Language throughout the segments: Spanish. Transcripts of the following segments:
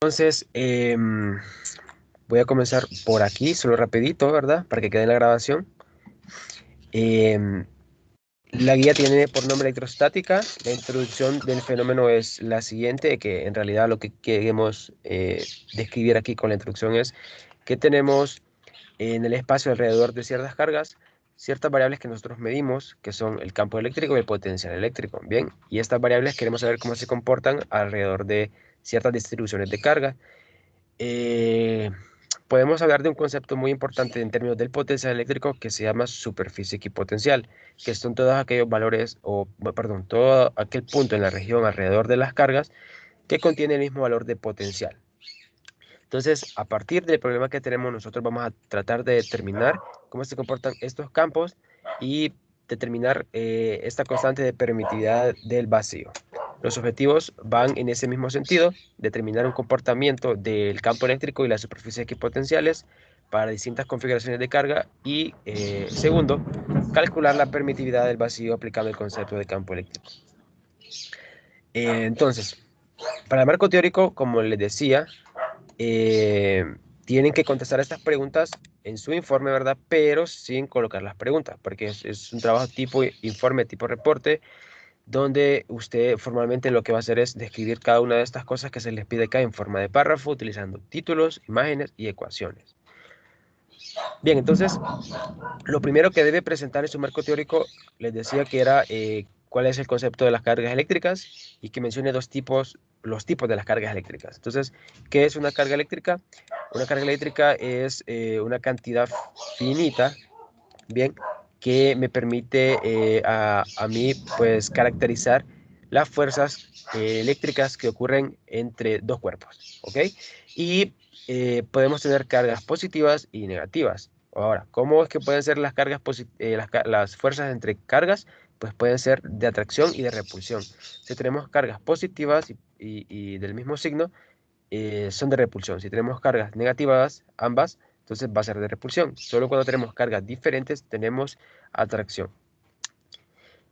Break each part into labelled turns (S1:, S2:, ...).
S1: Entonces, voy a comenzar por aquí, solo rapidito, ¿verdad? Para que quede en la grabación. Em, la guía tiene por nombre electrostática. La introducción del fenómeno es la siguiente, que en realidad lo que queremos describir aquí con la introducción es que tenemos en el espacio alrededor de ciertas cargas, ciertas variables que nosotros medimos, que son el campo eléctrico y el potencial eléctrico. Bien, y estas variables queremos saber cómo se comportan alrededor de ciertas distribuciones de carga. Eh, Podemos hablar de un concepto muy importante en términos del potencial eléctrico que se llama superficie equipotencial, que son todos aquellos valores, o perdón, todo aquel punto en la región alrededor de las cargas que contiene el mismo valor de potencial. Entonces, a partir del problema que tenemos, nosotros vamos a tratar de determinar cómo se comportan estos campos y determinar esta constante de permitividad del vacío. Los objetivos van en ese mismo sentido, determinar un comportamiento del campo eléctrico y las superficies equipotenciales para distintas configuraciones de carga y, segundo, calcular la permitividad del vacío aplicando el concepto de campo eléctrico. Entonces, para el marco teórico, como les decía, eh, tienen que contestar estas preguntas en su informe, ¿verdad? Pero sin colocar las preguntas, porque es un trabajo tipo informe, tipo reporte, donde usted formalmente lo que va a hacer es describir cada una de estas cosas que se les pide acá en forma de párrafo, utilizando títulos, imágenes y ecuaciones. Bien, entonces, lo primero que debe presentar en su marco teórico, les decía que era cuál es el concepto de las cargas eléctricas y que mencione los tipos de las cargas eléctricas. Entonces, ¿qué es una carga eléctrica? Una carga eléctrica es una cantidad finita, bien, que me permite a mí, pues, caracterizar las fuerzas eléctricas que ocurren entre dos cuerpos, ¿ok? Y podemos tener cargas positivas y negativas. Ahora, ¿cómo es que pueden ser las las fuerzas entre cargas? Pues pueden ser de atracción y de repulsión. Si tenemos cargas positivas y del mismo signo, son de repulsión. Si tenemos cargas negativas, ambas, entonces va a ser de repulsión. Solo cuando tenemos cargas diferentes tenemos atracción.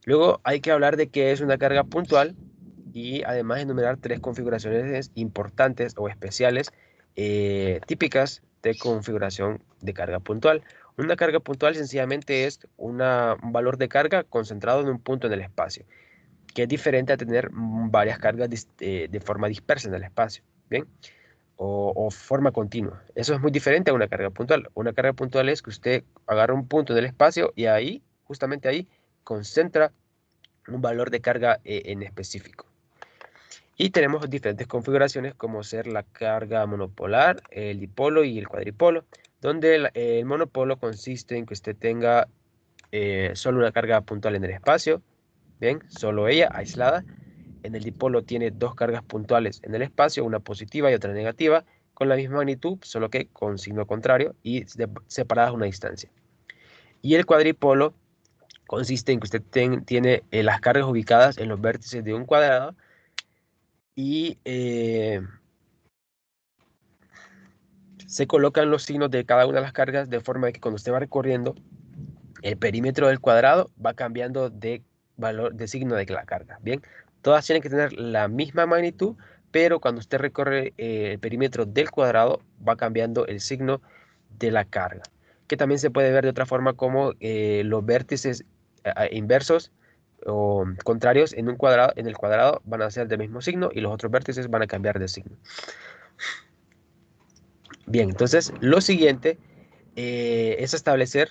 S1: Luego hay que hablar de qué es una carga puntual y además enumerar tres configuraciones importantes o especiales típicas de configuración de carga puntual. Una carga puntual sencillamente es un valor de carga concentrado en un punto en el espacio, que es diferente a tener varias cargas de forma dispersa en el espacio. Bien, o forma continua. Eso es muy diferente a una carga puntual. Una carga puntual es que usted agarra un punto en el espacio y ahí, justamente ahí, concentra un valor de carga en específico. Y tenemos diferentes configuraciones como ser la carga monopolar, el dipolo y el cuadripolo, donde el monopolo consiste en que usted tenga solo una carga puntual en el espacio, bien, solo ella, aislada. En el dipolo tiene dos cargas puntuales en el espacio, una positiva y otra negativa, con la misma magnitud, solo que con signo contrario y separadas a una distancia. Y el cuadripolo consiste en que usted tiene las cargas ubicadas en los vértices de un cuadrado y se colocan los signos de cada una de las cargas de forma que cuando usted va recorriendo el perímetro del cuadrado va cambiando de valor, de signo de la carga. Bien, todas tienen que tener la misma magnitud, pero cuando usted recorre el perímetro del cuadrado va cambiando el signo de la carga, que también se puede ver de otra forma como los vértices inversos o contrarios en un cuadrado, en el cuadrado van a ser del mismo signo y los otros vértices van a cambiar de signo. Bien, entonces lo siguiente es establecer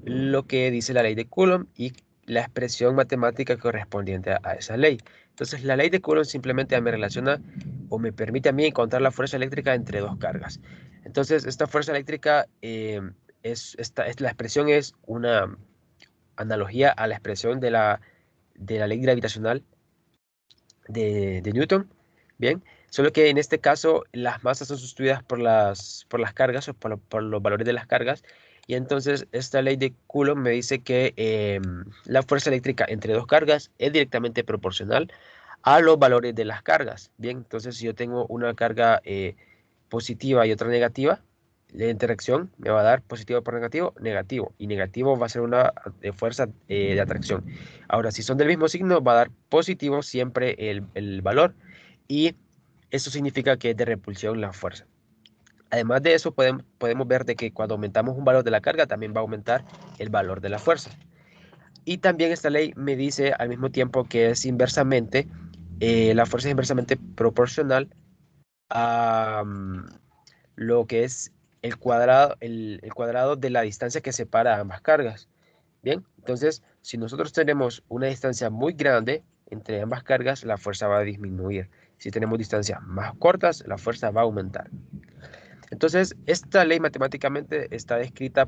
S1: lo que dice la ley de Coulomb y la expresión matemática correspondiente a esa ley. Entonces, la ley de Coulomb simplemente me relaciona o me permite a mí encontrar la fuerza eléctrica entre dos cargas. Entonces, esta fuerza eléctrica la expresión es una analogía a la expresión de la ley gravitacional de Newton. Bien, solo que en este caso las masas son sustituidas por las cargas o por los valores de las cargas. Y entonces esta ley de Coulomb me dice que la fuerza eléctrica entre dos cargas es directamente proporcional a los valores de las cargas. Bien, entonces si yo tengo una carga positiva y otra negativa, la interacción me va a dar positivo por negativo, negativo. Y negativo va a ser una fuerza de atracción. Ahora, si son del mismo signo, va a dar positivo siempre el valor y Eso significa que es de repulsión la fuerza. Además de eso, podemos ver de que cuando aumentamos un valor de la carga, también va a aumentar el valor de la fuerza. Y también esta ley me dice al mismo tiempo que es inversamente, la fuerza es inversamente proporcional a lo que es el cuadrado de la distancia que separa ambas cargas. Bien, entonces, si nosotros tenemos una distancia muy grande entre ambas cargas, la fuerza va a disminuir. Si tenemos distancias más cortas, la fuerza va a aumentar. Entonces, esta ley matemáticamente está descrita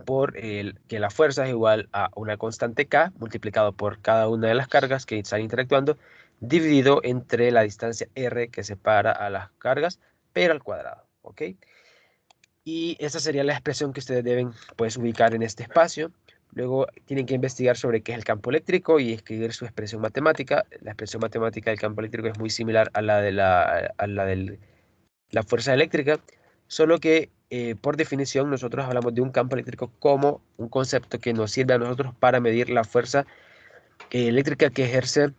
S1: por que la fuerza es igual a una constante K multiplicado por cada una de las cargas que están interactuando, dividido entre la distancia R que separa a las cargas, pero al cuadrado, ¿ok? Y esa sería la expresión que ustedes deben, pues, ubicar en este espacio. Luego tienen que investigar sobre qué es el campo eléctrico y escribir su expresión matemática. La expresión matemática del campo eléctrico es muy similar a la de la fuerza eléctrica, solo que por definición nosotros hablamos de un campo eléctrico como un concepto que nos sirve a nosotros para medir la fuerza eléctrica que ejerce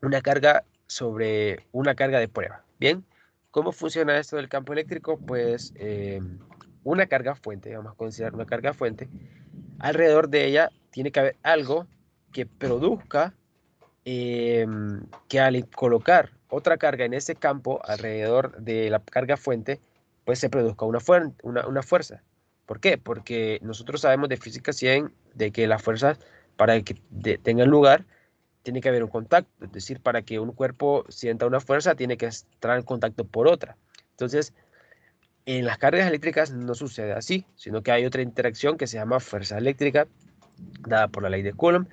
S1: una carga sobre una carga de prueba. Bien, ¿cómo funciona esto del campo eléctrico? Pues una carga fuente, vamos a considerar una carga fuente, alrededor de ella tiene que haber algo que produzca que al colocar otra carga en ese campo alrededor de la carga fuente, pues se produzca una fuerza. ¿Por qué? Porque nosotros sabemos de física 100 de que las fuerzas, para que tengan lugar, tiene que haber un contacto. Es decir, para que un cuerpo sienta una fuerza, tiene que estar en contacto por otra. Entonces, en las cargas eléctricas no sucede así, sino que hay otra interacción que se llama fuerza eléctrica, dada por la ley de Coulomb.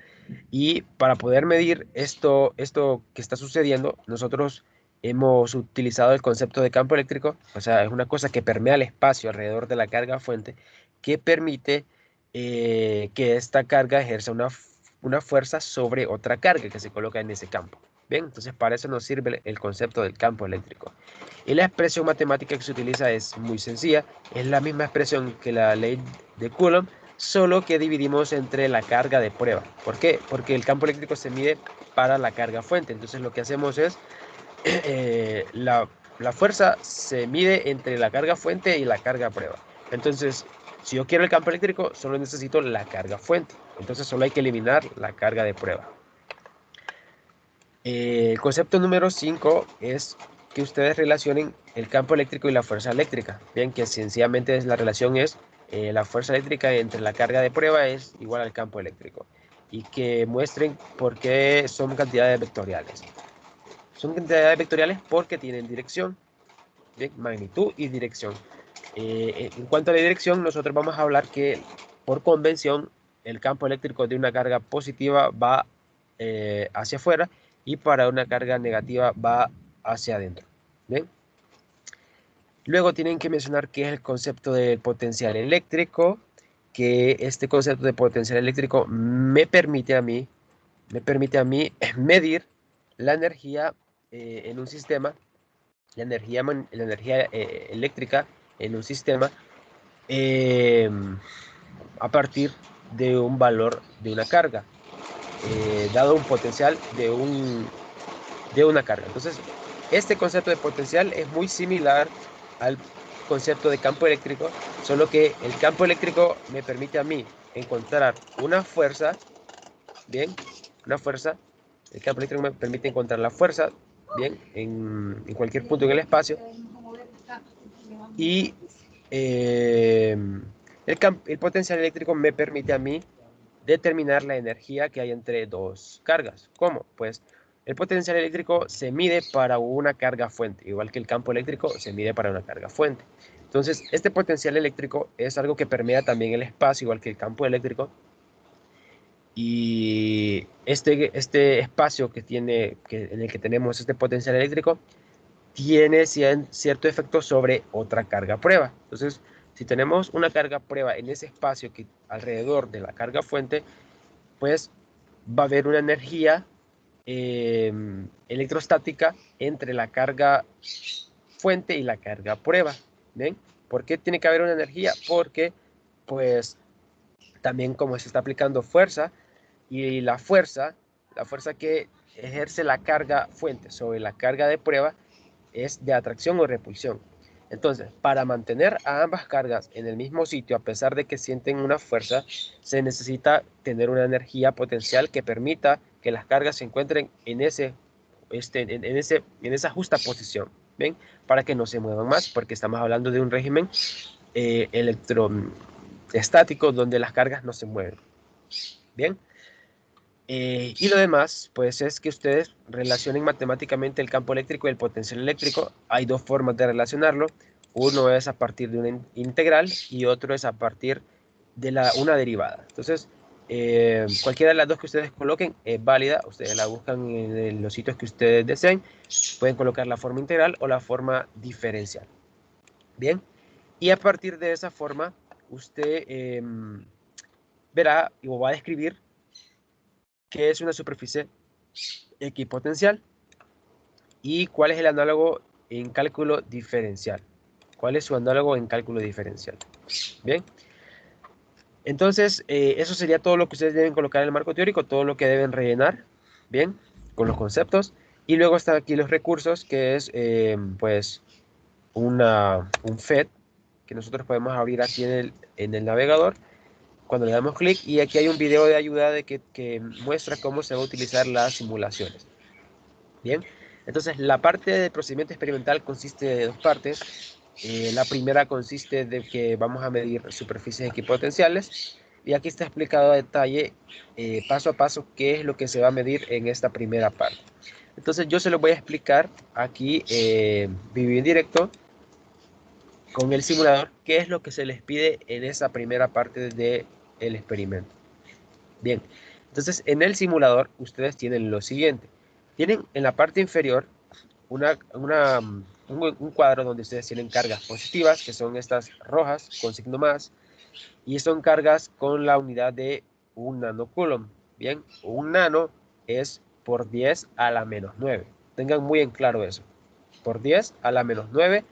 S1: Y para poder medir esto que está sucediendo, nosotros hemos utilizado el concepto de campo eléctrico, o sea, es una cosa que permea el espacio alrededor de la carga fuente, que permite que esta carga ejerza una fuerza sobre otra carga que se coloca en ese campo. Bien, entonces para eso nos sirve el concepto del campo eléctrico. Y la expresión matemática que se utiliza es muy sencilla, es la misma expresión que la ley de Coulomb, solo que dividimos entre la carga de prueba. ¿Por qué? Porque el campo eléctrico se mide para la carga fuente. Entonces lo que hacemos es, la fuerza se mide entre la carga fuente y la carga prueba. Entonces, si yo quiero el campo eléctrico, solo necesito la carga fuente. Entonces solo hay que eliminar la carga de prueba. El concepto número 5 es que ustedes relacionen el campo eléctrico y la fuerza eléctrica. Bien, que sencillamente la relación es la fuerza eléctrica entre la carga de prueba es igual al campo eléctrico. Y que muestren por qué son cantidades vectoriales. Son cantidades vectoriales porque tienen dirección, bien, magnitud y dirección. En cuanto a la dirección, nosotros vamos a hablar que por convención el campo eléctrico de una carga positiva va hacia afuera y para una carga negativa va hacia adentro. ¿Bien? Luego tienen que mencionar qué es el concepto del potencial eléctrico, que este concepto de potencial eléctrico me permite a mí medir la energía en un sistema, la energía eléctrica en un sistema eh, a partir de un valor de una carga, dado un potencial de una carga. Entonces, este concepto de potencial es muy similar al concepto de campo eléctrico, solo que el campo eléctrico me permite a mí encontrar una fuerza, bien, una fuerza, el campo eléctrico me permite encontrar la fuerza, bien, en cualquier punto en el espacio, y eh, el potencial eléctrico me permite a mí determinar la energía que hay entre dos cargas. ¿Cómo? Pues el potencial eléctrico se mide para una carga fuente, igual que el campo eléctrico se mide para una carga fuente. Entonces, este potencial eléctrico es algo que permea también el espacio, igual que el campo eléctrico. Y este espacio en el que tenemos este potencial eléctrico tiene cierto efecto sobre otra carga prueba. Entonces, si tenemos una carga prueba en ese espacio que alrededor de la carga fuente, pues va a haber una energía eh, electrostática entre la carga fuente y la carga prueba. ¿Ven? ¿Por qué tiene que haber una energía? Porque, pues, también como se está aplicando fuerza y la fuerza que ejerce la carga fuente sobre la carga de prueba, es de atracción o repulsión. Entonces, para mantener a ambas cargas en el mismo sitio, a pesar de que sienten una fuerza, se necesita tener una energía potencial que permita que las cargas se encuentren en esa justa posición, ¿bien? Para que no se muevan más, porque estamos hablando de un régimen electroestático donde las cargas no se mueven, ¿bien? Y lo demás, pues es que ustedes relacionen matemáticamente el campo eléctrico y el potencial eléctrico. Hay dos formas de relacionarlo. Uno es a partir de una integral y otro es a partir de una derivada. Entonces, cualquiera de las dos que ustedes coloquen es válida. Ustedes la buscan en los sitios que ustedes deseen. Pueden colocar la forma integral o la forma diferencial. Bien, y a partir de esa forma, usted verá o va a describir qué es una superficie equipotencial y cuál es el análogo en cálculo diferencial. ¿Cuál es su análogo en cálculo diferencial? Bien, entonces eso sería todo lo que ustedes deben colocar en el marco teórico, todo lo que deben rellenar, bien, con los conceptos. Y luego están aquí los recursos, que es pues un FED que nosotros podemos abrir aquí en el navegador cuando le damos clic. Y aquí hay un video de ayuda que muestra cómo se va a utilizar las simulaciones. Bien, entonces la parte del procedimiento experimental consiste de dos partes. La primera consiste de que vamos a medir superficies equipotenciales y aquí está explicado a detalle, paso a paso, qué es lo que se va a medir en esta primera parte. Entonces yo se lo voy a explicar aquí vivo en directo con el simulador, qué es lo que se les pide en esa primera parte del experimento. Bien, entonces en el simulador ustedes tienen lo siguiente. Tienen en la parte inferior un cuadro donde ustedes tienen cargas positivas, que son estas rojas con signo más, y son cargas con la unidad de un nanocoulomb. Bien, un nano es por 10 a la menos 9. Tengan muy en claro eso. Por 10 a la menos 9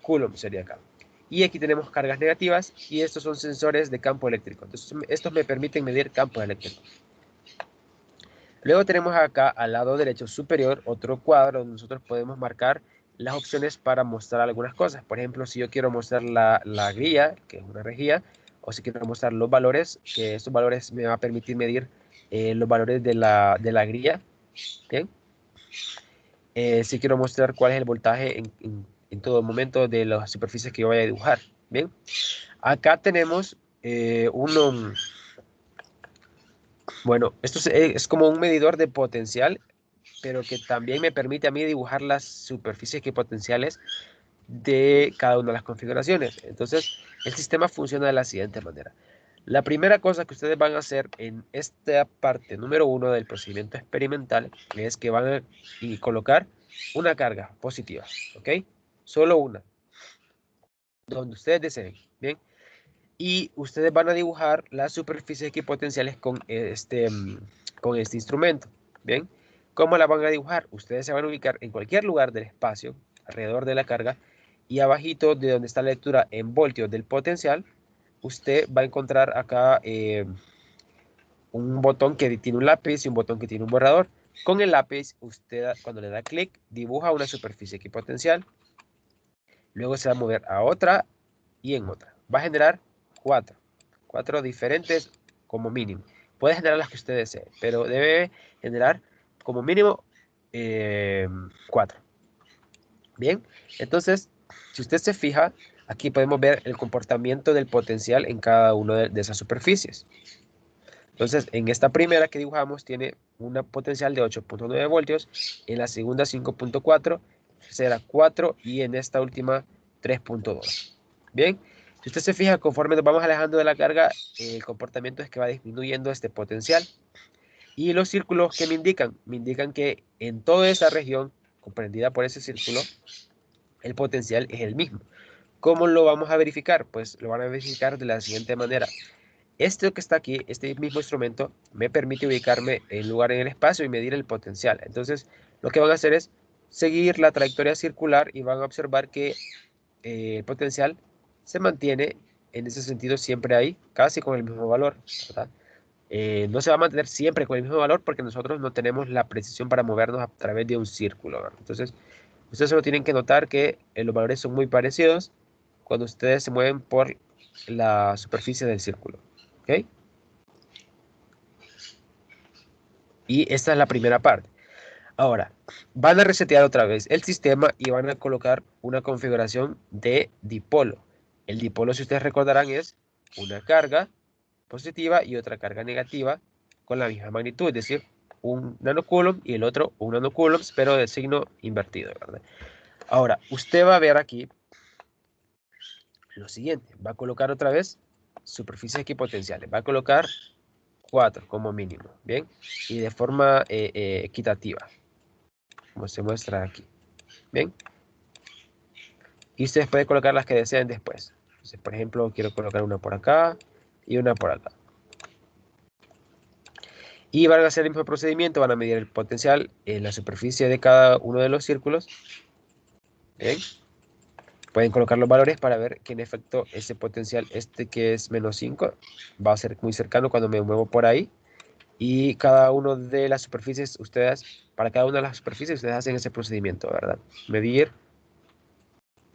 S1: coulomb sería acá. Y aquí tenemos cargas negativas y estos son sensores de campo eléctrico. Entonces, estos me permiten medir campo eléctrico. Luego tenemos acá al lado derecho superior otro cuadro donde nosotros podemos marcar las opciones para mostrar algunas cosas. Por ejemplo, si yo quiero mostrar la guía, que es una rejilla, o si quiero mostrar los valores, que estos valores me van a permitir medir los valores de la grilla. ¿Bien? Si quiero mostrar cuál es el voltaje en todo momento de las superficies que yo vaya a dibujar. Bien, acá tenemos bueno, esto es como un medidor de potencial, pero que también me permite a mí dibujar las superficies equipotenciales de cada una de las configuraciones. Entonces, el sistema funciona de la siguiente manera. La primera cosa que ustedes van a hacer en esta parte número 1 del procedimiento experimental es que van a colocar una carga positiva, ¿ok? Solo una, donde ustedes deseen, ¿bien? Y ustedes van a dibujar las superficies equipotenciales con este instrumento, ¿bien? ¿Cómo la van a dibujar? Ustedes se van a ubicar en cualquier lugar del espacio, alrededor de la carga, y abajito de donde está la lectura en voltios del potencial, usted va a encontrar acá un botón que tiene un lápiz y un botón que tiene un borrador. Con el lápiz, usted cuando le da clic, dibuja una superficie equipotencial, luego se va a mover a otra y en otra. Va a generar cuatro diferentes como mínimo. Puede generar las que usted desee, pero debe generar como mínimo 4. Bien, entonces, si usted se fija, aquí podemos ver el comportamiento del potencial en cada una de esas superficies. Entonces, en esta primera que dibujamos tiene una potencial de 8.9 voltios, en la segunda 5.4, tercera 4 y en esta última 3.2. Bien, si usted se fija, conforme nos vamos alejando de la carga, el comportamiento es que va disminuyendo este potencial. Y los círculos que me indican que en toda esa región comprendida por ese círculo, el potencial es el mismo. ¿Cómo lo vamos a verificar? Pues lo van a verificar de la siguiente manera. Este que está aquí, este mismo instrumento, me permite ubicarme en lugar en el espacio y medir el potencial. Entonces, lo que van a hacer es seguir la trayectoria circular y van a observar que el potencial se mantiene en ese sentido siempre ahí, casi con el mismo valor, ¿verdad? No se va a mantener siempre con el mismo valor porque nosotros no tenemos la precisión para movernos a través de un círculo, ¿verdad? Entonces, Ustedes solo tienen que notar que los valores son muy parecidos cuando ustedes se mueven por la superficie del círculo. ¿Ok? Y esta es la primera parte. Ahora, van a resetear otra vez el sistema y van a colocar una configuración de dipolo. El dipolo, si ustedes recordarán, es una carga positiva y otra carga negativa con la misma magnitud, es decir, un nanocoulomb y el otro un nanocoulomb, pero de signo invertido, ¿verdad? Ahora, usted va a ver aquí lo siguiente. Va a colocar otra vez superficies equipotenciales. Va a colocar 4 como mínimo, ¿bien? Y de forma equitativa, como se muestra aquí, ¿bien? Y ustedes pueden colocar las que deseen después. Entonces, por ejemplo, quiero colocar una por acá y una por acá. Y van a hacer el mismo procedimiento, van a medir el potencial en la superficie de cada uno de los círculos. ¿Bien? Pueden colocar los valores para ver que en efecto ese potencial, este que es menos 5, va a ser muy cercano cuando me muevo por ahí. Y cada una de las superficies, para cada una de las superficies, ustedes hacen ese procedimiento, ¿verdad? Medir,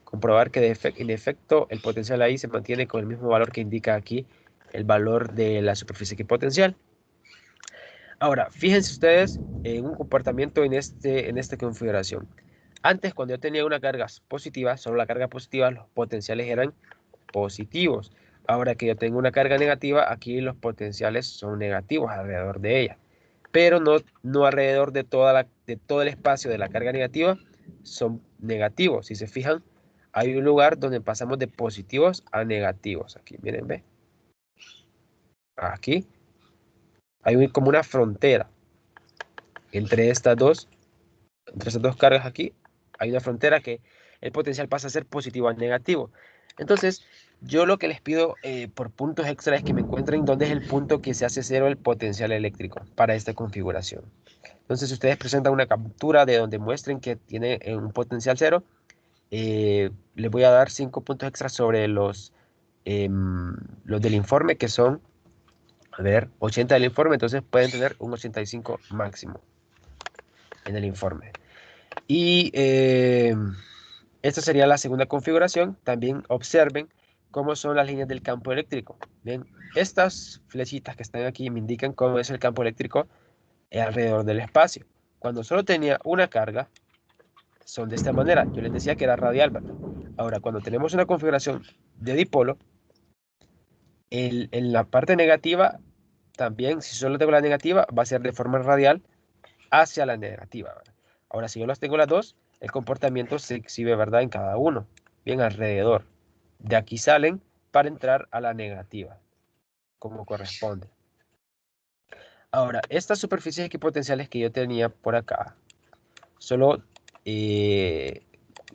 S1: comprobar que en efecto el potencial ahí se mantiene con el mismo valor que indica aquí el valor de la superficie equipotencial. Ahora, fíjense ustedes en un comportamiento en esta configuración. Antes, cuando yo tenía una carga positiva, solo la carga positiva, los potenciales eran positivos. Ahora que yo tengo una carga negativa, aquí los potenciales son negativos alrededor de ella. Pero no alrededor de todo el espacio de la carga negativa son negativos. Si se fijan, hay un lugar donde pasamos de positivos a negativos. Aquí, miren, ve. Aquí hay como una frontera entre entre estas dos cargas aquí. Hay una frontera que el potencial pasa a ser positivo a negativo. Entonces, yo lo que les pido por puntos extra es que me encuentren dónde es el punto que se hace cero el potencial eléctrico para esta configuración. Entonces, si ustedes presentan una captura de donde muestren que tiene un potencial cero, les voy a dar 5 puntos extras sobre los del informe, que son, a ver, 80 del informe, entonces pueden tener un 85 máximo en el informe. Y esta sería la segunda configuración. También observen cómo son las líneas del campo eléctrico. Bien, estas flechitas que están aquí me indican cómo es el campo eléctrico alrededor del espacio. Cuando solo tenía una carga, son de esta manera. Yo les decía que era radial, ¿verdad? Ahora, cuando tenemos una configuración de dipolo, en la parte negativa, también, si solo tengo la negativa, va a ser de forma radial hacia la negativa, ¿verdad? Ahora, si yo las tengo las dos, el comportamiento se exhibe, ¿verdad? En cada uno, bien alrededor. De aquí salen para entrar a la negativa, como corresponde. Ahora, estas superficies equipotenciales que yo tenía por acá, solo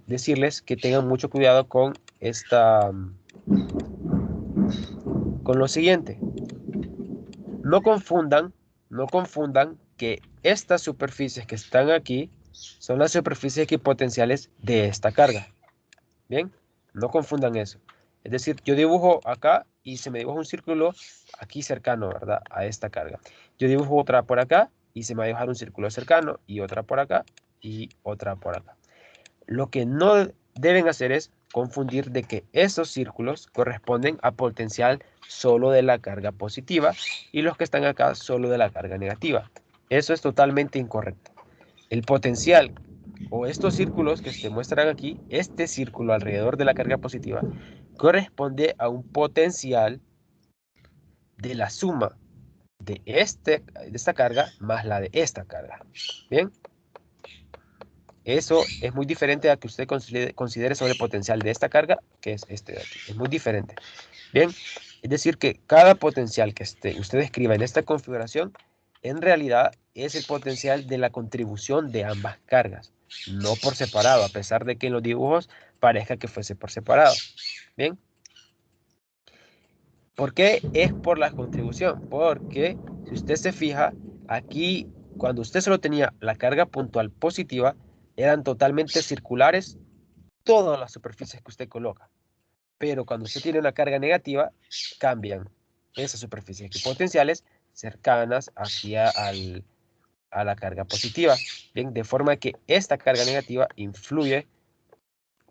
S1: decirles que tengan mucho cuidado con con lo siguiente. No confundan, no confundan que estas superficies que están aquí son las superficies equipotenciales de esta carga. Bien, no confundan eso. Es decir, yo dibujo acá y se me dibuja un círculo aquí cercano, ¿verdad? A esta carga. Yo dibujo otra por acá y se me va a dibujar un círculo cercano y otra por acá y otra por acá. Lo que no deben hacer es confundir de que esos círculos corresponden a potencial solo de la carga positiva y los que están acá solo de la carga negativa. Eso es totalmente incorrecto. El potencial o estos círculos que se muestran aquí, este círculo alrededor de la carga positiva, corresponde a un potencial de la suma de esta carga más la de esta carga. ¿Bien? Eso es muy diferente a que usted considere sobre el potencial de esta carga, que es este de aquí. Es muy diferente. Bien, es decir que cada potencial que usted escriba en esta configuración, en realidad es el potencial de la contribución de ambas cargas, no por separado, a pesar de que en los dibujos parezca que fuese por separado. Bien, ¿por qué es por la contribución? Porque si usted se fija, aquí cuando usted solo tenía la carga puntual positiva, eran totalmente circulares todas las superficies que usted coloca. Pero cuando usted tiene una carga negativa, cambian esas superficies equipotenciales cercanas hacia a la carga positiva. Bien, de forma que esta carga negativa influye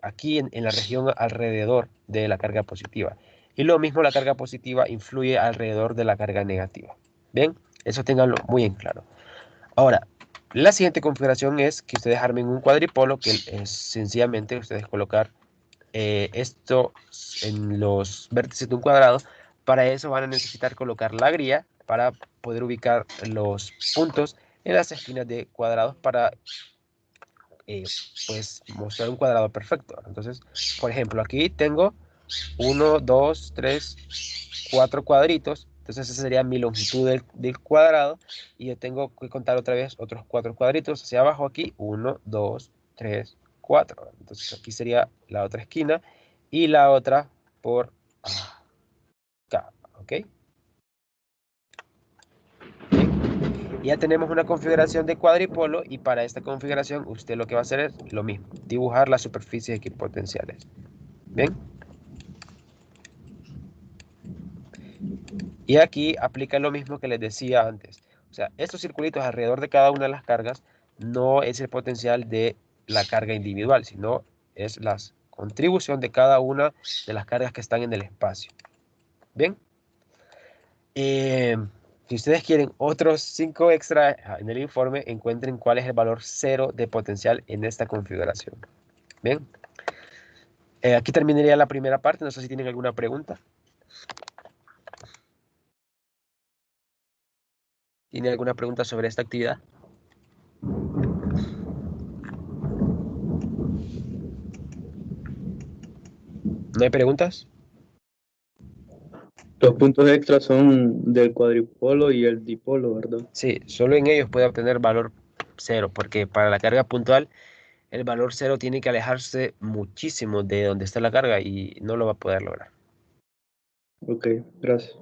S1: aquí en la región alrededor de la carga positiva. Y lo mismo la carga positiva influye alrededor de la carga negativa. Bien, eso tenganlo muy en claro. Ahora, la siguiente configuración es que ustedes armen un cuadripolo, que es sencillamente ustedes colocar esto en los vértices de un cuadrado. Para eso van a necesitar colocar la grilla para poder ubicar los puntos en las esquinas de cuadrados para pues mostrar un cuadrado perfecto. Entonces, por ejemplo, aquí tengo 1, 2, 3, 4 cuadritos. Entonces esa sería mi longitud del cuadrado. Y yo tengo que contar otra vez otros 4 cuadritos hacia abajo aquí. 1, 2, 3, 4. Entonces aquí sería la otra esquina. Y la otra por acá. ¿Ok? Bien. Ya tenemos una configuración de cuadripolo. Y para esta configuración usted lo que va a hacer es lo mismo. Dibujar las superficies equipotenciales. Bien. Y aquí aplica lo mismo que les decía antes. O sea, estos circulitos alrededor de cada una de las cargas no es el potencial de la carga individual, sino es la contribución de cada una de las cargas que están en el espacio. Bien. Si ustedes quieren otros 5 extra en el informe, encuentren cuál es el valor cero de potencial en esta configuración. Bien. Aquí terminaría la primera parte. No sé si tienen alguna pregunta. ¿Tienen alguna pregunta sobre esta actividad? ¿No hay preguntas?
S2: Los puntos extras son del cuadripolo y el dipolo, ¿verdad?
S1: Sí, solo en ellos puede obtener valor cero, porque para la carga puntual el valor cero tiene que alejarse muchísimo de donde está la carga y no lo va a poder lograr.
S2: Ok, gracias.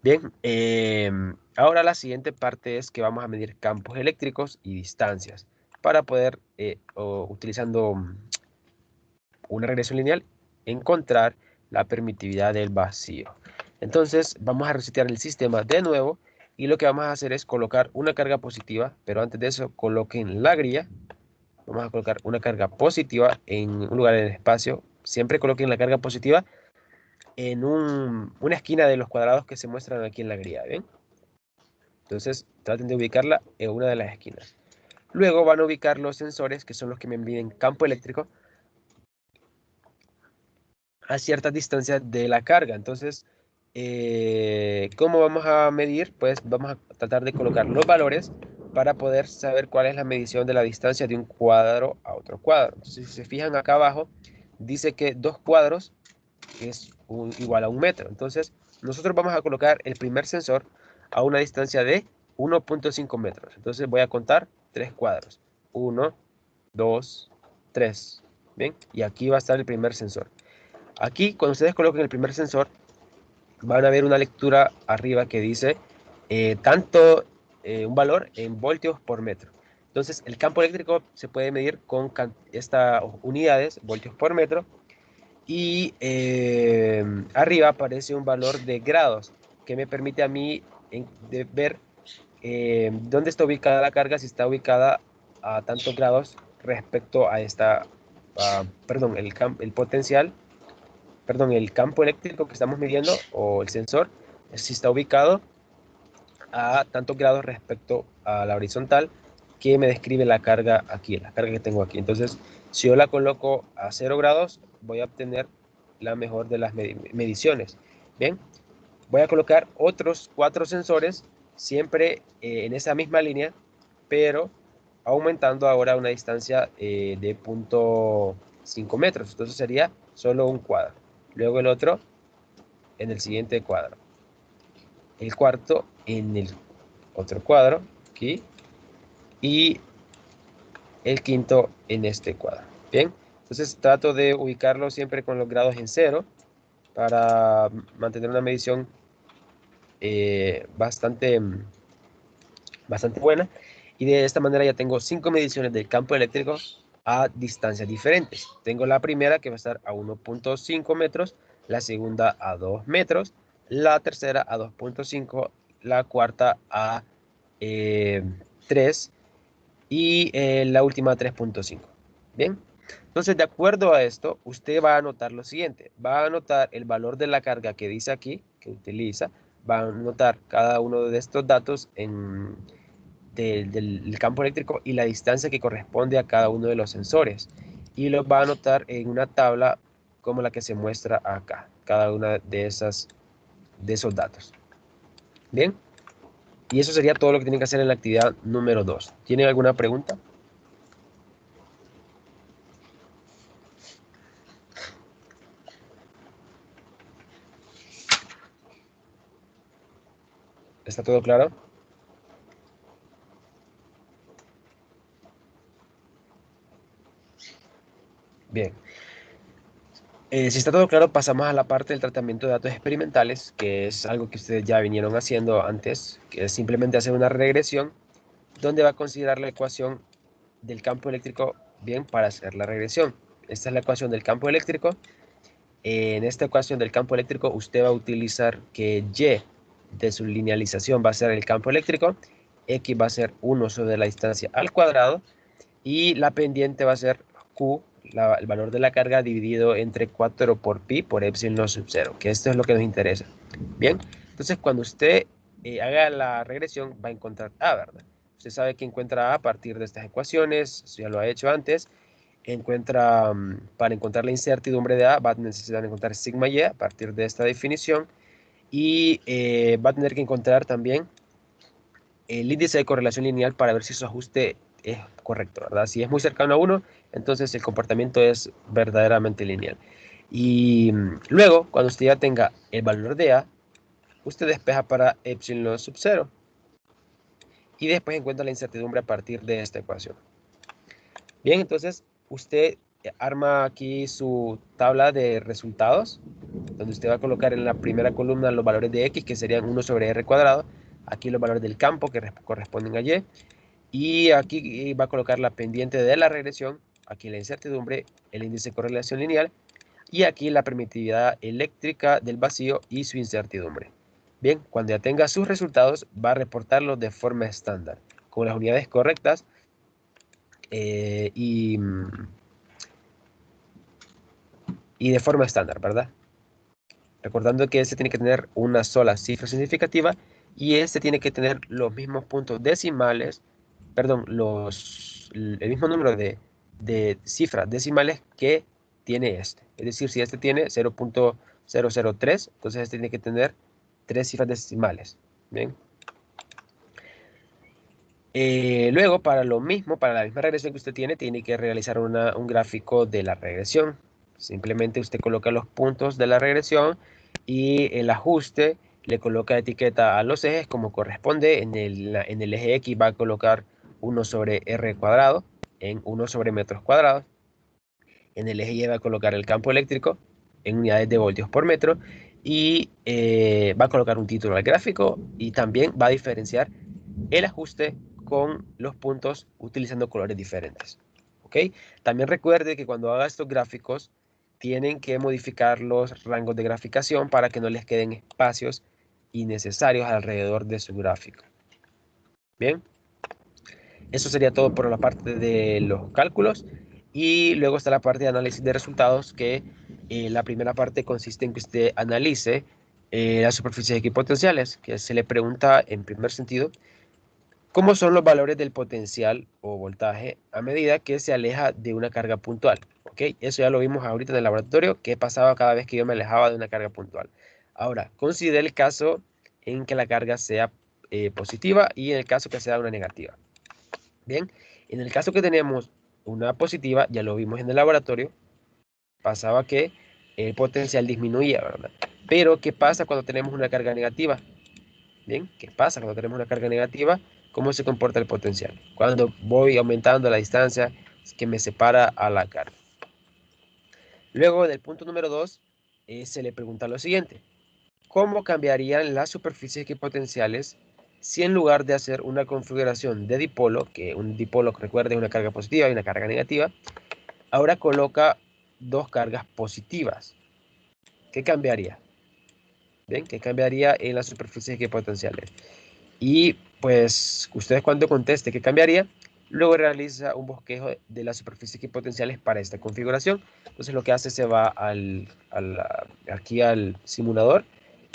S1: Bien, ahora la siguiente parte es que vamos a medir campos eléctricos y distancias para poder, utilizando una regresión lineal, encontrar la permitividad del vacío. Entonces vamos a resetear el sistema de nuevo y lo que vamos a hacer es colocar una carga positiva, pero antes de eso coloquen la grilla. Vamos a colocar una carga positiva en un lugar en el espacio. Siempre coloquen la carga positiva en una esquina de los cuadrados que se muestran aquí en la grilla, ¿ven? Entonces traten de ubicarla en una de las esquinas. Luego van a ubicar los sensores, que son los que me miden campo eléctrico, a ciertas distancias de la carga. Entonces, ¿cómo vamos a medir? Pues vamos a tratar de colocar los valores para poder saber cuál es la medición de la distancia de un cuadro a otro cuadro. Entonces, si se fijan acá abajo, dice que 2 cuadros es igual a 1 metro. Entonces, nosotros vamos a colocar el primer sensor a una distancia de 1.5 metros. Entonces, voy a contar 3 cuadros. 1, 2, 3. Bien, y aquí va a estar el primer sensor. Aquí, cuando ustedes coloquen el primer sensor, van a ver una lectura arriba que dice un valor en voltios por metro. Entonces, el campo eléctrico se puede medir con estas unidades, voltios por metro, y arriba aparece un valor de grados que me permite a mí de ver dónde está ubicada la carga, si está ubicada a tantos grados respecto a perdón, el potencial, perdón, el campo eléctrico que estamos midiendo o el sensor, si está ubicado a tantos grados respecto a la horizontal que me describe la carga aquí, la carga que tengo aquí. Entonces, si yo la coloco a 0 grados, voy a obtener la mejor de las mediciones. Bien, voy a colocar otros 4 sensores, siempre en esa misma línea, pero aumentando ahora una distancia de 0.5 metros. Entonces sería solo un cuadro. Luego el otro en el siguiente cuadro. El cuarto en el otro cuadro, aquí. Y el quinto en este cuadro. Bien, entonces trato de ubicarlo siempre con los grados en cero para mantener una medición bastante buena. Y de esta manera ya tengo 5 mediciones del campo eléctrico a distancias diferentes. Tengo la primera que va a estar a 1.5 metros, la segunda a 2 metros, la tercera a 2.5, la cuarta a 3 y la última 3.5. Bien, entonces de acuerdo a esto, usted va a anotar lo siguiente. Va a anotar el valor de la carga que dice aquí, que utiliza. Va a anotar cada uno de estos datos del campo eléctrico y la distancia que corresponde a cada uno de los sensores. Y los va a anotar en una tabla como la que se muestra acá, cada una de esos datos. Bien, y eso sería todo lo que tienen que hacer en la actividad número 2. ¿Tienen alguna pregunta? ¿Está todo claro? Bien. Si está todo claro, pasamos a la parte del tratamiento de datos experimentales, que es algo que ustedes ya vinieron haciendo antes, que es simplemente hacer una regresión, donde va a considerar la ecuación del campo eléctrico, bien, para hacer la regresión. Esta es la ecuación del campo eléctrico. En esta ecuación del campo eléctrico, usted va a utilizar que Y de su linealización va a ser el campo eléctrico, X va a ser 1 sobre la distancia al cuadrado, y la pendiente va a ser Q, el valor de la carga dividido entre 4 por pi por epsilon sub 0, que esto es lo que nos interesa. Bien, entonces cuando usted haga la regresión va a encontrar A, ¿verdad? Usted sabe que encuentra A a partir de estas ecuaciones, eso ya lo ha hecho antes. Para encontrar la incertidumbre de A va a necesitar encontrar sigma y a partir de esta definición, y va a tener que encontrar también el índice de correlación lineal para ver si su ajuste es correcto, ¿verdad? Si es muy cercano a 1, entonces el comportamiento es verdaderamente lineal. Y luego, cuando usted ya tenga el valor de A, usted despeja para epsilon sub 0 y después encuentra la incertidumbre a partir de esta ecuación. Bien, entonces usted arma aquí su tabla de resultados, donde usted va a colocar en la primera columna los valores de X, que serían 1 sobre R cuadrado, aquí los valores del campo, que corresponden a Y, y aquí va a colocar la pendiente de la regresión, aquí la incertidumbre, el índice de correlación lineal, y aquí la permitividad eléctrica del vacío y su incertidumbre. Bien, cuando ya tenga sus resultados, va a reportarlos de forma estándar, con las unidades correctas y de forma estándar, ¿verdad? Recordando que este tiene que tener una sola cifra significativa y este tiene que tener los mismos puntos decimales, perdón, el mismo número de cifras decimales que tiene este. Es decir, si este tiene 0.003, entonces este tiene que tener 3 cifras decimales. Bien. Luego, para lo mismo, para la misma regresión que usted tiene que realizar un gráfico de la regresión. Simplemente usted coloca los puntos de la regresión y el ajuste le coloca etiqueta a los ejes como corresponde. En el eje X va a colocar 1 sobre R cuadrado en 1 sobre metros cuadrados. En el eje Y va a colocar el campo eléctrico en unidades de voltios por metro y va a colocar un título al gráfico y también va a diferenciar el ajuste con los puntos utilizando colores diferentes. ¿Ok? También recuerde que cuando haga estos gráficos tienen que modificar los rangos de graficación para que no les queden espacios innecesarios alrededor de su gráfico. Bien, eso sería todo por la parte de los cálculos y luego está la parte de análisis de resultados, que la primera parte consiste en que usted analice las superficies equipotenciales, que se le pregunta en primer sentido cómo son los valores del potencial o voltaje a medida que se aleja de una carga puntual. ¿Ok? Eso ya lo vimos ahorita en el laboratorio, qué pasaba cada vez que yo me alejaba de una carga puntual. Ahora, considere el caso en que la carga sea positiva y en el caso que sea una negativa. Bien, en el caso que tenemos una positiva, ya lo vimos en el laboratorio, pasaba que el potencial disminuía, ¿verdad? Pero, ¿qué pasa cuando tenemos una carga negativa? Bien, ¿qué pasa cuando tenemos una carga negativa? ¿Cómo se comporta el potencial? Cuando voy aumentando la distancia que me separa a la carga. Luego, del punto número 2, se le pregunta lo siguiente. ¿Cómo cambiarían las superficies equipotenciales si en lugar de hacer una configuración de dipolo, que un dipolo, recuerde, es una carga positiva y una carga negativa, ahora coloca dos cargas positivas? ¿Qué cambiaría? ¿Bien? ¿Qué cambiaría en las superficies equipotenciales? Y pues ustedes cuando conteste qué cambiaría, luego realiza un bosquejo de las superficies equipotenciales para esta configuración. Entonces lo que hace se va aquí al simulador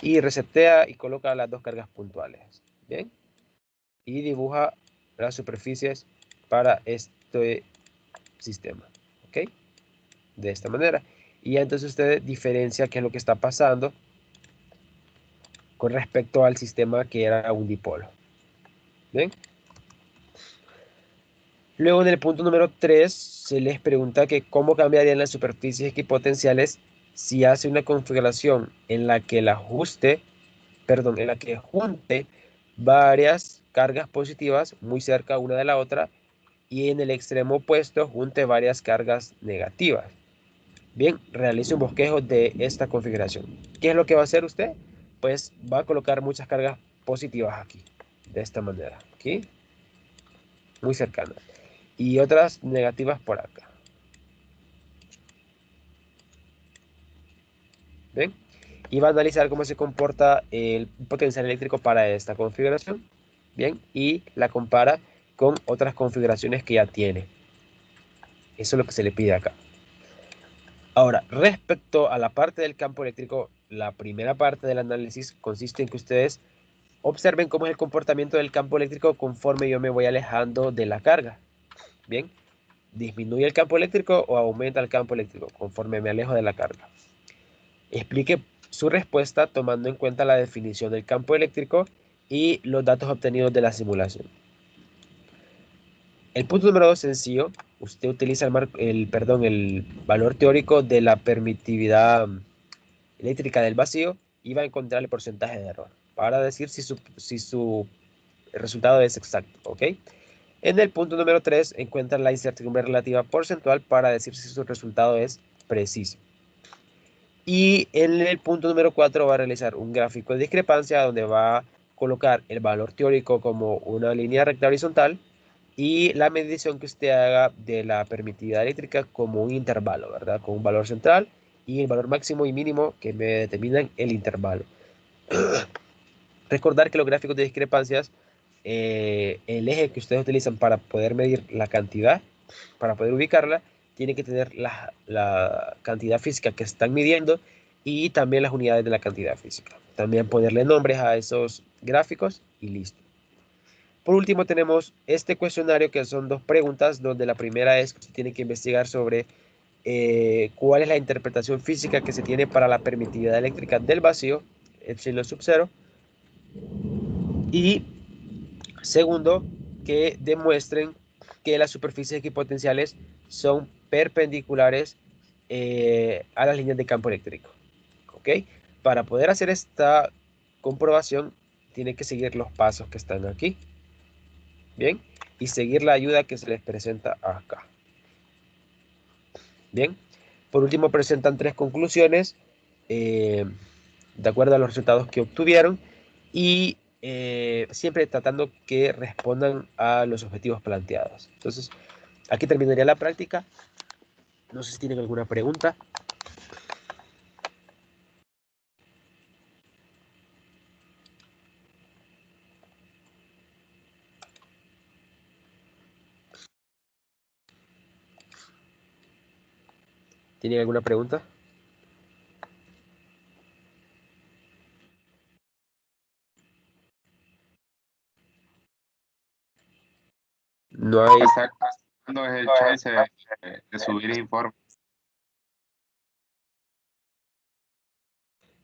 S1: y resetea y coloca las dos cargas puntuales. Bien. Y dibuja las superficies para este sistema. ¿Ok? De esta manera. Y ya entonces usted diferencia qué es lo que está pasando con respecto al sistema que era un dipolo. Bien. Luego en el punto número 3 se les pregunta que cómo cambiarían las superficies equipotenciales si hace una configuración en la que en la que junte varias cargas positivas muy cerca una de la otra y en el extremo opuesto junte varias cargas negativas. Bien, realice un bosquejo de esta configuración. ¿Qué es lo que va a hacer usted? Pues va a colocar muchas cargas positivas aquí, de esta manera, aquí, muy cercanas, y otras negativas por acá. ¿Ven? Y va a analizar cómo se comporta el potencial eléctrico para esta configuración. Bien, y la compara con otras configuraciones que ya tiene. Eso es lo que se le pide acá. Ahora, respecto a la parte del campo eléctrico, la primera parte del análisis consiste en que ustedes observen cómo es el comportamiento del campo eléctrico conforme yo me voy alejando de la carga. Bien, disminuye el campo eléctrico o aumenta el campo eléctrico conforme me alejo de la carga. Explique su respuesta tomando en cuenta la definición del campo eléctrico y los datos obtenidos de la simulación. El punto número 2 sencillo. Usted utiliza el valor teórico de la permitividad eléctrica del vacío y va a encontrar el porcentaje de error para decir si su resultado es exacto. ¿Ok? En el punto número 3 encuentra la incertidumbre relativa porcentual para decir si su resultado es preciso. Y en el punto número 4 va a realizar un gráfico de discrepancia donde va a colocar el valor teórico como una línea recta horizontal y la medición que usted haga de la permitividad eléctrica como un intervalo, ¿verdad? Con un valor central y el valor máximo y mínimo que me determinan el intervalo. Recordar que los gráficos de discrepancias, el eje que ustedes utilizan para poder medir la cantidad, para poder ubicarla, tiene que tener la cantidad física que están midiendo y también las unidades de la cantidad física. También ponerle nombres a esos gráficos y listo. Por último tenemos este cuestionario que son dos preguntas, donde la primera es que usted tiene que investigar sobre cuál es la interpretación física que se tiene para la permitividad eléctrica del vacío, epsilon sub 0, y segundo, que demuestren que las superficies equipotenciales son perpendiculares a las líneas de campo eléctrico. ¿Ok? Para poder hacer esta comprobación, tiene que seguir los pasos que están aquí. Bien, y seguir la ayuda que se les presenta acá. Bien, por último presentan tres conclusiones de acuerdo a los resultados que obtuvieron y siempre tratando que respondan a los objetivos planteados. Entonces, aquí terminaría la práctica. No sé si tienen alguna pregunta. ¿Tienen alguna pregunta? No hay.
S3: ¿Cuándo es el chance de subir informe?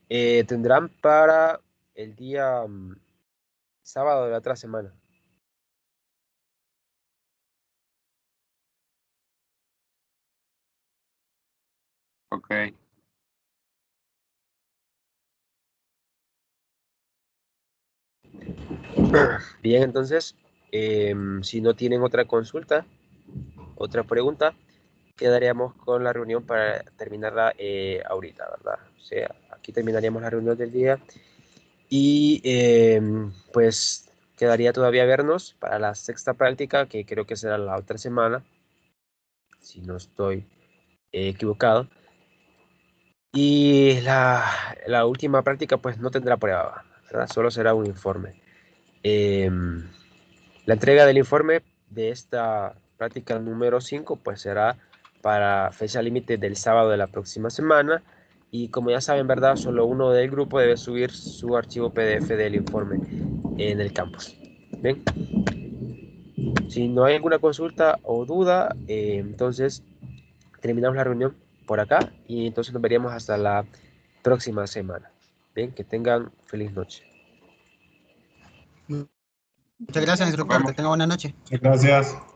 S1: Tendrán para el día sábado de la otra semana.
S3: Ok.
S1: Bien, entonces, si no tienen otra consulta, otra pregunta, quedaríamos con la reunión para terminarla ahorita, ¿verdad? O sea, aquí terminaríamos la reunión del día y pues quedaría todavía vernos para la sexta práctica, que creo que será la otra semana, si no estoy equivocado. Y la última práctica pues no tendrá prueba, ¿verdad? Solo será un informe. La entrega del informe de esta práctica número 5 pues será para fecha límite del sábado de la próxima semana. Y como ya saben, ¿verdad? Solo uno del grupo debe subir su archivo PDF del informe en el campus. ¿Bien? Si no hay alguna consulta o duda, entonces terminamos la reunión por acá y entonces nos veríamos hasta la próxima semana. Bien, que tengan feliz noche.
S4: Muchas gracias,
S3: Nos
S4: instructor.
S3: vemos.
S4: Que tenga buena noche.
S5: Muchas gracias.